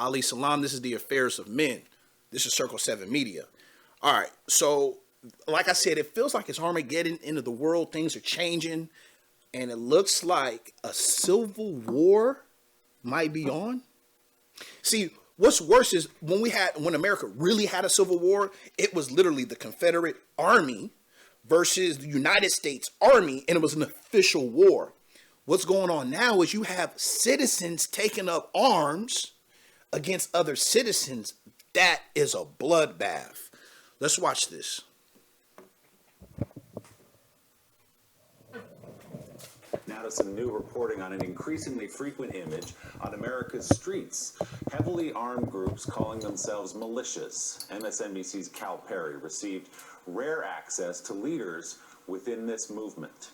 Ali Salaam. This is the Affairs of Men. This is CIRC7E Media. All right, so like I said, it feels like it's Armageddon, end of the world. Things are changing, and it looks like a civil war might be on. See, what's worse is when America really had a civil war, it was literally the Confederate Army versus the United States Army, and it was an official war. What's going on now is you have citizens taking up arms against other citizens. That is a bloodbath. Let's watch this. Now to some new reporting on an increasingly frequent image on America's streets. Heavily armed groups calling themselves militias. MSNBC's Cal Perry received rare access to leaders within this movement.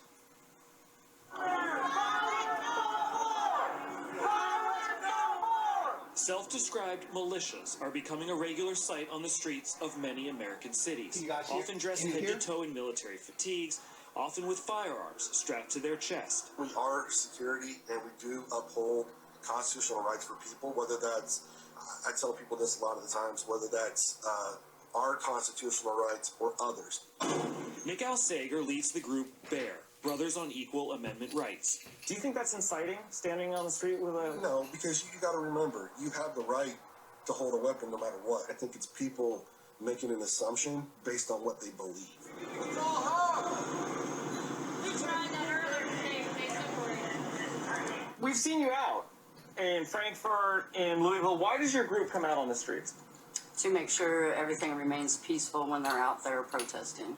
Self-described militias are becoming a regular sight on the streets of many American cities, often dressed head to toe in military fatigues, often with firearms strapped to their chest. We are security, and we do uphold constitutional rights for people, whether that's, I tell people this a lot of the times, whether that's our constitutional rights or others. Nick Alsager leads the group BEAR, Brothers on Equal Amendment Rights. Do you think that's inciting, standing on the street with a... No, because you got to remember, you have the right to hold a weapon no matter what. I think it's people making an assumption based on what they believe. It's all hard. We tried that earlier today. We've seen you out in Frankfurt, in Louisville. Why does your group come out on the streets? To make sure everything remains peaceful when they're out there protesting.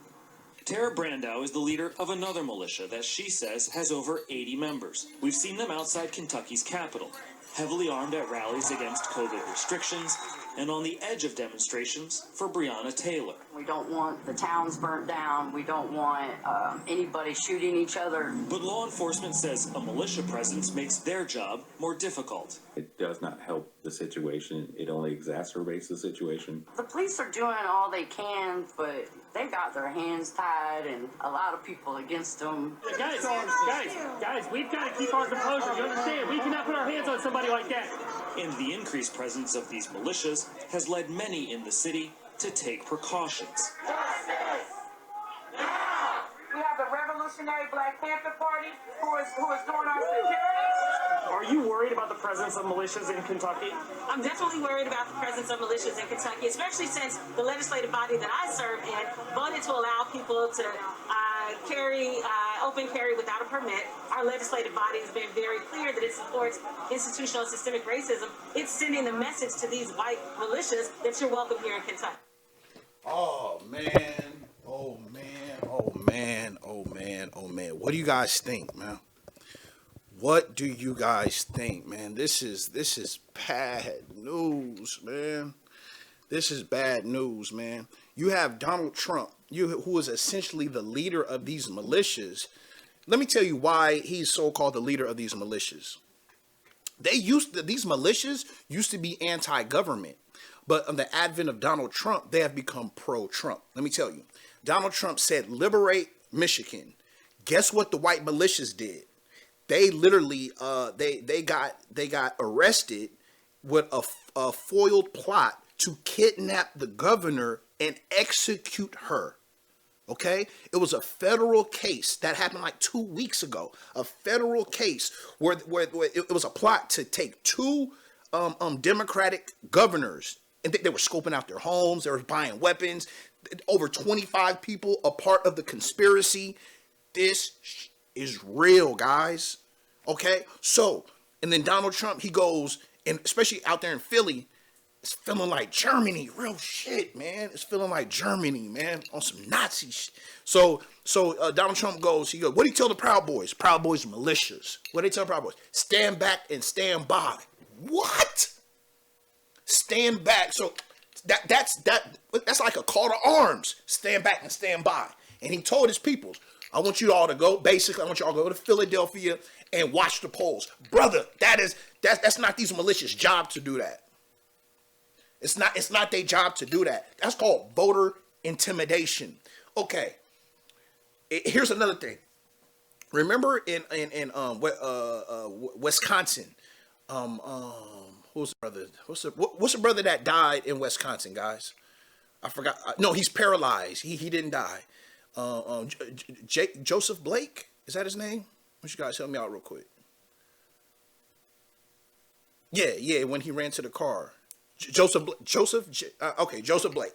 Tara Brandow is the leader of another militia that she says has over 80 members. We've seen them outside Kentucky's Capitol, heavily armed at rallies against COVID restrictions and on the edge of demonstrations for Breonna Taylor. We don't want the towns burnt down. We don't want anybody shooting each other. But law enforcement says a militia presence makes their job more difficult. It does not help the situation. It only exacerbates the situation. The police are doing all they can, but they've got their hands tied and a lot of people against them. Guys, we've got to keep our composure. You understand? We cannot put our hands on somebody like that. And the increased presence of these militias has led many in the city to take precautions. Justice! Now! We have the Revolutionary Black Panther Party who is doing our security. Are you worried about the presence of militias in Kentucky? I'm definitely worried about the presence of militias in Kentucky, especially since the legislative body that I serve in voted to allow people to open carry without a permit. Our legislative body has been very clear that it supports institutional and systemic racism. It's sending the message to these white militias that you're welcome here in Kentucky. Oh man, oh man, oh man, oh man, oh man. What do you guys think, man? What do you guys think, man? This is bad news, man. This is bad news, man. You have Donald Trump, who is essentially the leader of these militias. Let me tell you why he's so-called the leader of these militias. These militias used to be anti-government, but on the advent of Donald Trump, they have become pro-Trump. Let me tell you, Donald Trump said, "Liberate Michigan." Guess what the white militias did? They literally they got arrested with a foiled plot to kidnap the governor and execute her. Okay, it was a federal case that happened like 2 weeks ago. A federal case where it was a plot to take two Democratic governors, and they were scoping out their homes. They were buying weapons. Over 25 people a part of the conspiracy. This is real, guys. Okay, so and then Donald Trump, he goes, and especially out there in Philly, it's feeling like Germany, real shit, man. It's feeling like Germany, man, on some Nazi shit. So Donald Trump goes, what do you tell the Proud Boys? Proud Boys militias. What do they tell the Proud Boys? Stand back and stand by. What? Stand back. So that's like a call to arms. Stand back and stand by. And he told his people, I want you all to go, basically, I want you all to go to Philadelphia and watch the polls. Brother, that's not these militias' job to do that. It's not their job to do that. That's called voter intimidation. Okay. Here's another thing. Remember in Wisconsin, who who's the brother? What's the brother that died in Wisconsin, guys? I forgot. No, he's paralyzed. He didn't die. Joseph Blake, is that his name? Why don't you guys help me out real quick? Yeah, when he ran to the car. Joseph Blake.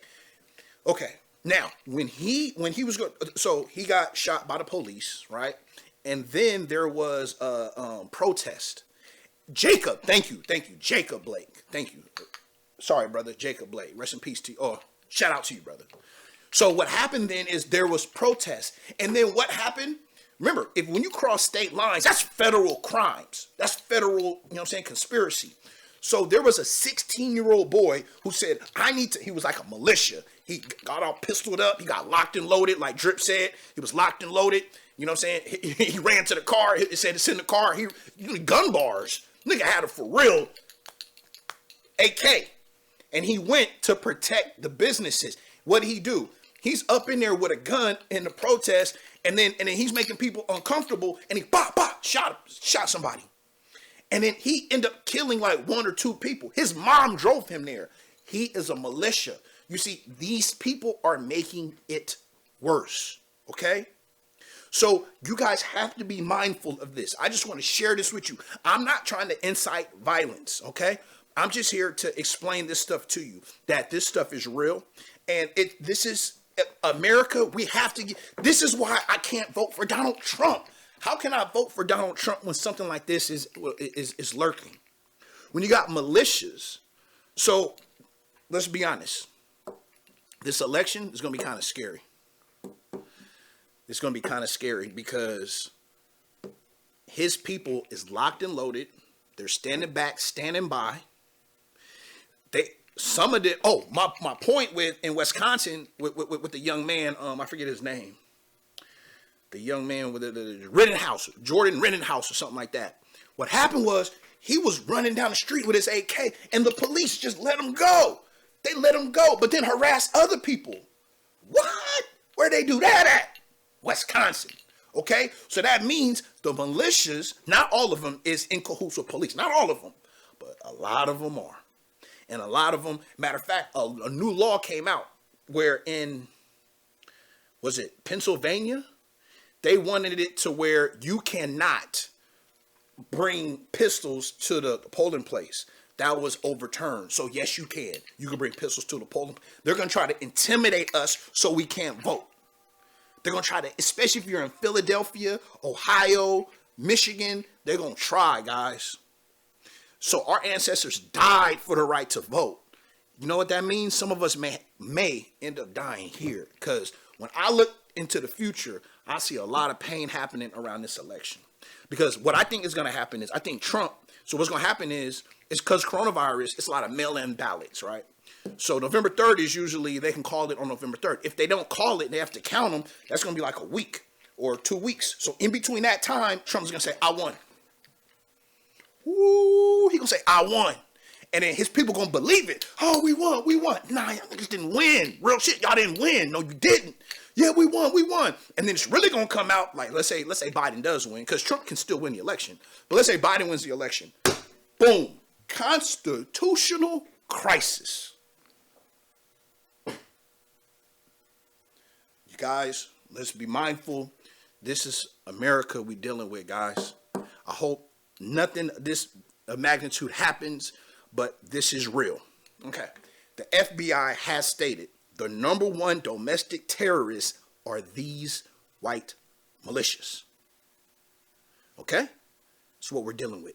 Okay, now when he was going, so he got shot by the police, right? And then there was a protest. Jacob, thank you, Jacob Blake, thank you. Sorry, brother, Jacob Blake. Rest in peace to you. Oh, shout out to you, brother. So what happened then is there was protest, and then what happened? Remember, when you cross state lines, that's federal crimes. That's federal, you know what I'm saying, conspiracy. So there was a 16-year-old boy who said, he was like a militia. He got all pistoled up. He got locked and loaded, like Drip said. He was locked and loaded. You know what I'm saying? He ran to the car. It said it's in the car. Gun bars. Nigga had it for real. AK. And he went to protect the businesses. What did he do? He's up in there with a gun in the protest, and then he's making people uncomfortable, and he shot somebody. And then he ended up killing like 1 or 2 people. His mom drove him there. He is a militia. You see, these people are making it worse. Okay? So you guys have to be mindful of this. I just want to share this with you. I'm not trying to incite violence. Okay? I'm just here to explain this stuff to you, that this stuff is real. And this is America. We have to this is why I can't vote for Donald Trump. How can I vote for Donald Trump when something like this is lurking? When you got militias. So let's be honest. This election is going to be kind of scary. It's going to be kind of scary because his people is locked and loaded. They're standing back, standing by. My point in Wisconsin with the young man, I forget his name. The young man with the Rittenhouse, Jordan Rittenhouse or something like that. What happened was he was running down the street with his AK and the police just let him go. They let him go, but then harass other people. What? Where they do that at? Wisconsin. Okay? So that means the militias, not all of them is in cahoots with police. Not all of them, but a lot of them are. And a lot of them, matter of fact, a new law came out where was it Pennsylvania? They wanted it to where you cannot bring pistols to the polling place. That was overturned. So yes, you can. You can bring pistols to the polling. They're going to try to intimidate us so we can't vote. They're going to try to, especially if you're in Philadelphia, Ohio, Michigan, they're going to try, guys. So our ancestors died for the right to vote. You know what that means? Some of us may end up dying here, because when I look into the future, I see a lot of pain happening around this election. Because what I think is going to happen is, I think Trump, so what's going to happen is because coronavirus, it's a lot of mail-in ballots, right? So November 3rd is usually, they can call it on November 3rd. If they don't call it, they have to count them. That's going to be like a week or 2 weeks. So in between that time, Trump's going to say, I won. Ooh, he going to say, I won. And then his people going to believe it. Oh, we won. Nah, y'all niggas didn't win. Real shit, y'all didn't win. No, you didn't. Yeah, we won. And then it's really going to come out like, let's say Biden does win, because Trump can still win the election. But let's say Biden wins the election. Boom. Constitutional crisis. You guys, let's be mindful. This is America we're dealing with, guys. I hope nothing this magnitude happens, but this is real. Okay. The FBI has stated the number one domestic terrorists are these white militias. Okay? That's what we're dealing with.